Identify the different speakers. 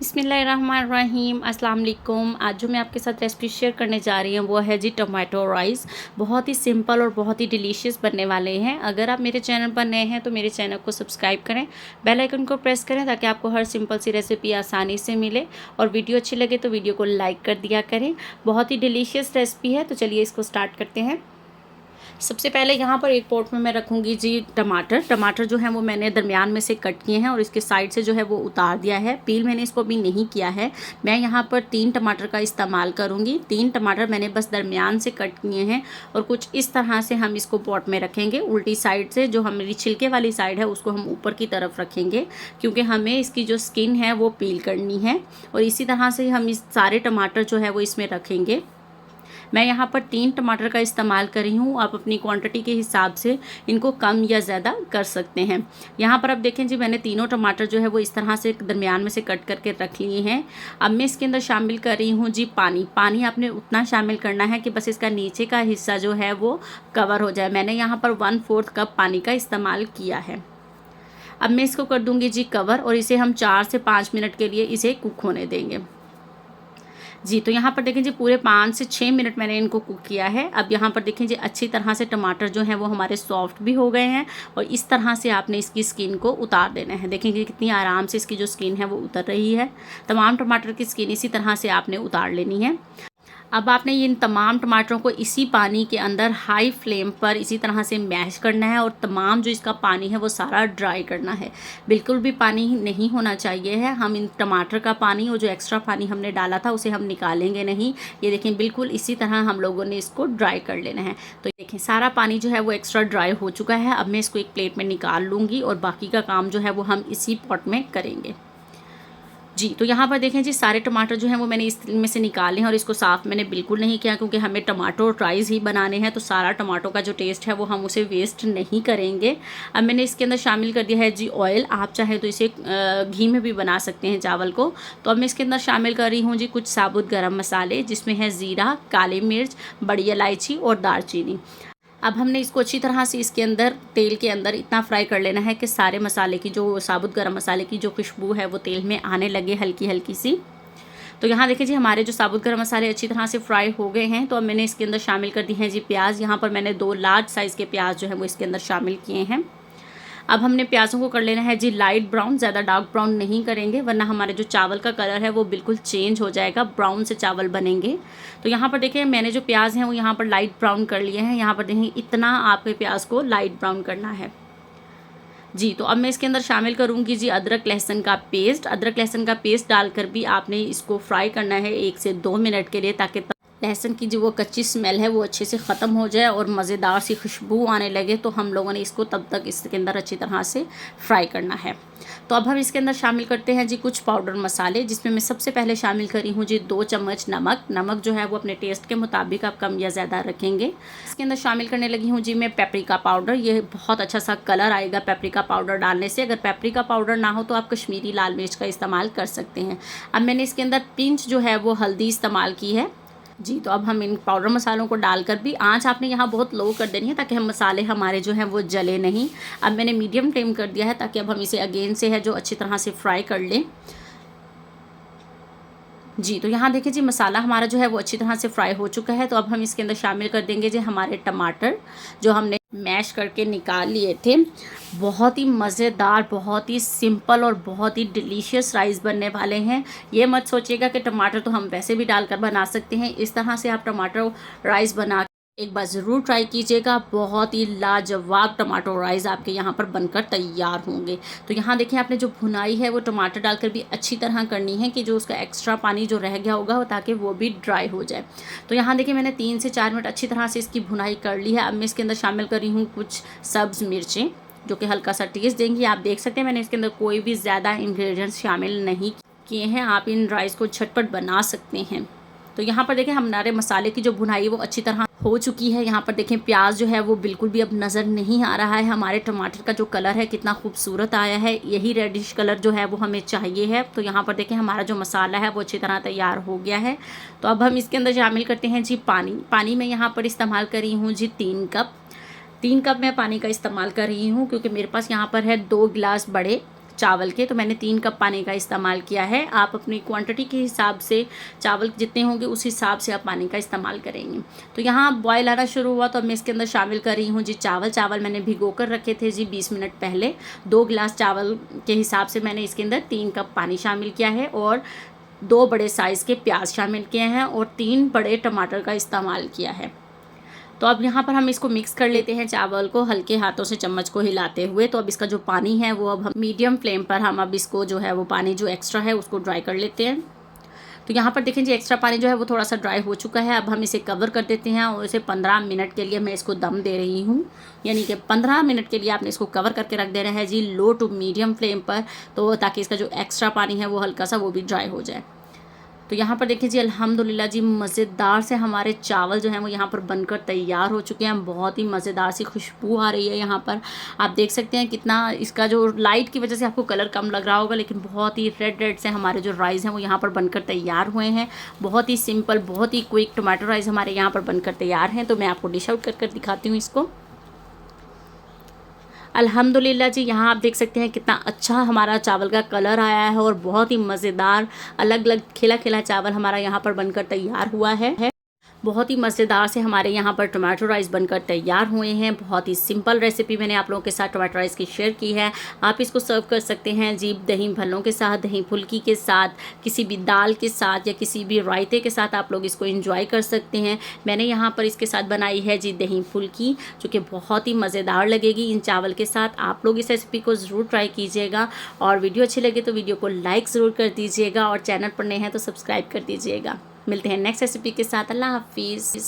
Speaker 1: बिस्मिल्लाहिर्रहमानिर्रहीम अस्सलाम वालेकुम। आज जो मैं आपके साथ रेसिपी शेयर करने जा रही हूँ वो है जी टमाटो राइस। बहुत ही सिंपल और बहुत ही डिलीशियस बनने वाले हैं। अगर आप मेरे चैनल पर नए हैं तो मेरे चैनल को सब्सक्राइब करें, बेल आइकन को प्रेस करें ताकि आपको हर सिंपल सी रेसिपी आसानी से मिले। और वीडियो अच्छी लगे तो वीडियो को लाइक कर दिया करें। बहुत ही डिलीशियस रेसिपी है, तो चलिए इसको स्टार्ट करते हैं। सबसे पहले यहाँ पर एक पॉट में मैं रखूँगी जी टमाटर जो है वो मैंने दरमियान में से कट किए हैं और इसके साइड से जो है वो उतार दिया है। पील मैंने इसको अभी नहीं किया है। मैं यहाँ पर 3 टमाटर का इस्तेमाल करूँगी। 3 टमाटर मैंने बस दरमियान से कट किए हैं और कुछ इस तरह से हम इसको पॉट में रखेंगे। उल्टी साइड से जो हमारी छिलके वाली साइड है उसको हम ऊपर की तरफ रखेंगे, क्योंकि हमें इसकी जो स्किन है वो पील करनी है। और इसी तरह से हम इस सारे टमाटर जो है वो इसमें रखेंगे। मैं यहाँ पर 3 टमाटर का इस्तेमाल कर रही हूँ। आप अपनी क्वांटिटी के हिसाब से इनको कम या ज़्यादा कर सकते हैं। यहाँ पर आप देखें जी, मैंने तीनों टमाटर जो है वो इस तरह से दरमियान में से कट करके रख लिए हैं। अब मैं इसके अंदर शामिल कर रही हूँ जी पानी आपने उतना शामिल करना है कि बस इसका नीचे का हिस्सा जो है वो कवर हो जाए। मैंने यहाँ पर 1/4 कप पानी का इस्तेमाल किया है। अब मैं इसको कर दूँगी जी कवर और इसे हम 4 से 5 मिनट के लिए इसे कुक होने देंगे जी। तो यहाँ पर देखें जी, पूरे 5 से 6 मिनट मैंने इनको कुक किया है। अब यहाँ पर देखें जी, अच्छी तरह से टमाटर जो हैं वो हमारे सॉफ्ट भी हो गए हैं और इस तरह से आपने इसकी स्किन को उतार देना है। देखेंगे कितनी आराम से इसकी जो स्किन है वो उतर रही है। तमाम टमाटर की स्किन इसी तरह से आपने उतार लेनी है। अब आपने इन तमाम टमाटरों को इसी पानी के अंदर हाई फ्लेम पर इसी तरह से मैश करना है और तमाम जो इसका पानी है वो सारा ड्राई करना है। बिल्कुल भी पानी नहीं होना चाहिए है। हम इन टमाटर का पानी और जो एक्स्ट्रा पानी हमने डाला था उसे हम निकालेंगे नहीं। ये देखें, बिल्कुल इसी तरह हम लोगों ने इसको ड्राई कर लेना है। तो देखें, सारा पानी जो है वो एक्स्ट्रा ड्राई हो चुका है। अब मैं इसको एक प्लेट में निकाल लूँगी और बाकी का काम जो है वो हम इसी पॉट में करेंगे जी। तो यहाँ पर देखें जी, सारे टमाटर जो हैं वो मैंने इस में से निकाले हैं और इसको साफ़ मैंने बिल्कुल नहीं किया, क्योंकि हमें टमाटो राइस ही बनाने हैं। तो सारा टमाटो का जो टेस्ट है वो हम उसे वेस्ट नहीं करेंगे। अब मैंने इसके अंदर शामिल कर दिया है जी ऑयल। आप चाहें तो इसे घी में भी बना सकते हैं चावल को। तो अब मैं इसके अंदर शामिल कर रही हूँ जी कुछ साबुत गरम मसाले, जिसमें है ज़ीरा, काली मिर्च, बड़ी इलायची और दालचीनी। अब हमने इसको अच्छी तरह से इसके अंदर तेल के अंदर इतना फ्राई कर लेना है कि सारे मसाले की जो साबुत गरम मसाले की जो खुशबू है वो तेल में आने लगे हल्की हल्की सी। तो यहाँ देखिए जी, हमारे जो साबुत गरम मसाले अच्छी तरह से फ्राई हो गए हैं। तो अब मैंने इसके अंदर शामिल कर दी हैं जी प्याज। यहाँ पर मैंने 2 लार्ज साइज़ के प्याज जो है वो इसके अंदर शामिल किए हैं। अब हमने प्याज़ों को कर लेना है जी लाइट ब्राउन, ज़्यादा डार्क ब्राउन नहीं करेंगे, वरना हमारे जो चावल का कलर है वो बिल्कुल चेंज हो जाएगा, ब्राउन से चावल बनेंगे। तो यहाँ पर देखिए, मैंने जो प्याज हैं वो यहाँ पर लाइट ब्राउन कर लिए हैं। यहाँ पर देखिए, इतना आपके प्याज को लाइट ब्राउन करना है जी। तो अब मैं इसके अंदर शामिल करूँगी जी अदरक लहसुन का पेस्ट। अदरक लहसुन का पेस्ट डालकर भी आपने इसको फ्राई करना है 1 से 2 मिनट के लिए, ताकि लहसुन की जो वो कच्ची स्मेल है वो अच्छे से ख़त्म हो जाए और मज़ेदार सी खुशबू आने लगे। तो हम लोगों ने इसको तब तक इसके अंदर अच्छी तरह से फ्राई करना है। तो अब हम इसके अंदर शामिल करते हैं जी कुछ पाउडर मसाले, जिसमें मैं सबसे पहले शामिल करी हूँ जी 2 चम्मच नमक जो है वो अपने टेस्ट के मुताबिक आप कम या ज़्यादा रखेंगे। इसके अंदर शामिल करने लगी हूँ जी मैं पेपरिका पाउडर। ये बहुत अच्छा सा कलर आएगा पेपरिका पाउडर डालने से। अगर पेपरिका पाउडर ना हो तो आप कश्मीरी लाल मिर्च का इस्तेमाल कर सकते हैं। अब मैंने इसके अंदर पिंच जो है वो हल्दी इस्तेमाल की है जी। तो अब हम इन पाउडर मसालों को डालकर भी आंच आपने यहाँ बहुत लो कर देनी है, ताकि हम मसाले हमारे जो हैं वो जले नहीं। अब मैंने मीडियम फ्लेम कर दिया है, ताकि अब हम इसे अगेन से है जो अच्छी तरह से फ्राई कर लें जी। तो यहाँ देखिए जी, मसाला हमारा जो है वो अच्छी तरह से फ्राई हो चुका है। तो अब हम इसके अंदर शामिल कर देंगे जी हमारे टमाटर, जो हमने मैश करके निकाल लिए थे। बहुत ही मज़ेदार, बहुत ही सिंपल और बहुत ही डिलीशियस राइस बनने वाले हैं। ये मत सोचिएगा कि टमाटर तो हम वैसे भी डालकर बना सकते हैं। इस तरह से आप टमाटर राइस बना एक बार ज़रूर ट्राई कीजिएगा। बहुत ही लाजवाब टमाटो राइस आपके यहाँ पर बनकर तैयार होंगे। तो यहाँ देखिए, आपने जो भुनाई है वो टमाटर डालकर भी अच्छी तरह करनी है कि जो उसका एक्स्ट्रा पानी जो रह गया होगा ताकि वो भी ड्राई हो जाए। तो यहाँ देखिए, मैंने 3 से 4 मिनट अच्छी तरह से इसकी भुनाई कर ली है। अब मैं इसके अंदर शामिल कर रही हूँ कुछ सब्ज़ मिर्चें, जो कि हल्का सा टेस्ट देंगी। आप देख सकते हैं मैंने इसके अंदर कोई भी ज़्यादा इंग्रेडिएंट्स शामिल नहीं किए हैं। आप इन राइस को झटपट बना सकते हैं। तो यहाँ पर देखें, हमारे मसाले की जो भुनाई वो अच्छी तरह हो चुकी है। यहाँ पर देखें, प्याज जो है वो बिल्कुल भी अब नज़र नहीं आ रहा है। हमारे टमाटर का जो कलर है कितना खूबसूरत आया है। यही रेडिश कलर जो है वो हमें चाहिए है। तो यहाँ पर देखें, हमारा जो मसाला है वो अच्छी तरह तैयार हो गया है। तो अब हम इसके अंदर शामिल करते हैं जी पानी में यहाँ पर इस्तेमाल कर रही हूँ जी 3 कप मैं पानी का इस्तेमाल कर रही हूँ, क्योंकि मेरे पास यहाँ पर है 2 गिलास बड़े चावल के, तो मैंने 3 कप पानी का इस्तेमाल किया है। आप अपनी क्वांटिटी के हिसाब से चावल जितने होंगे उस हिसाब से आप पानी का इस्तेमाल करेंगे। तो यहाँ बॉयल आना शुरू हुआ तो अब मैं इसके अंदर शामिल कर रही हूँ जी चावल मैंने भिगो कर रखे थे जी 20 मिनट पहले। 2 गिलास चावल के हिसाब से मैंने इसके अंदर 3 कप पानी शामिल किया है और 2 बड़े साइज़ के प्याज शामिल किए हैं और 3 बड़े टमाटर का इस्तेमाल किया है। तो अब यहाँ पर हम इसको मिक्स कर लेते हैं चावल को हल्के हाथों से चम्मच को हिलाते हुए। तो अब इसका जो पानी है वो अब हम मीडियम फ्लेम पर हम अब इसको जो है वो पानी जो एक्स्ट्रा है उसको ड्राई कर लेते हैं। तो यहाँ पर देखें जी एक्स्ट्रा पानी जो है वो थोड़ा सा ड्राई हो चुका है। अब हम इसे कवर कर देते हैं और इसे 15 मिनट के लिए मैं इसको दम दे रही हूँ, यानी कि 15 मिनट के लिए आपने इसको कवर करके रख देना है जी लो टू मीडियम फ्लेम पर, तो ताकि इसका जो एक्स्ट्रा पानी है वो हल्का सा वो भी ड्राई हो जाए। तो यहाँ पर देखिए जी अल्हम्दुलिल्लाह जी मज़ेदार से हमारे चावल जो हैं वो यहाँ पर बनकर तैयार हो चुके हैं। बहुत ही मज़ेदार सी खुशबू आ रही है। यहाँ पर आप देख सकते हैं कितना इसका जो लाइट की वजह से आपको कलर कम लग रहा होगा, लेकिन बहुत ही रेड से हमारे जो राइस हैं वो यहाँ पर बनकर तैयार हुए हैं। बहुत ही सिंपल, बहुत ही क्विक टमाटो राइस हमारे यहाँ पर बनकर तैयार हैं। तो मैं आपको डिश आउट कर दिखाती हूँ इसको। अल्हम्दुलिल्लाह जी यहाँ आप देख सकते हैं कितना अच्छा हमारा चावल का कलर आया है और बहुत ही मज़ेदार अलग अलग खिला खिला चावल हमारा यहाँ पर बनकर तैयार हुआ है। बहुत ही मज़ेदार से हमारे यहाँ पर टमाटो राइस बनकर तैयार हुए हैं। बहुत ही सिंपल रेसिपी मैंने आप लोगों के साथ टमाटो राइस की शेयर की है। आप इसको सर्व कर सकते हैं जी दही भल्लों के साथ, दही फुल्की के साथ, किसी भी दाल के साथ या किसी भी रायते के साथ आप लोग इसको एंजॉय कर सकते हैं। मैंने यहाँ पर इसके साथ बनाई है जी दही फुल्की, जो कि बहुत ही मज़ेदार लगेगी इन चावल के साथ। आप लोग इस रेसिपी को ज़रूर ट्राई कीजिएगा और वीडियो अच्छी लगे तो वीडियो को लाइक ज़रूर कर दीजिएगा और चैनल पर नए हैं तो सब्सक्राइब कर दीजिएगा। मिलते हैं नेक्स्ट रेसिपी के साथ। अल्लाह हाफिज़।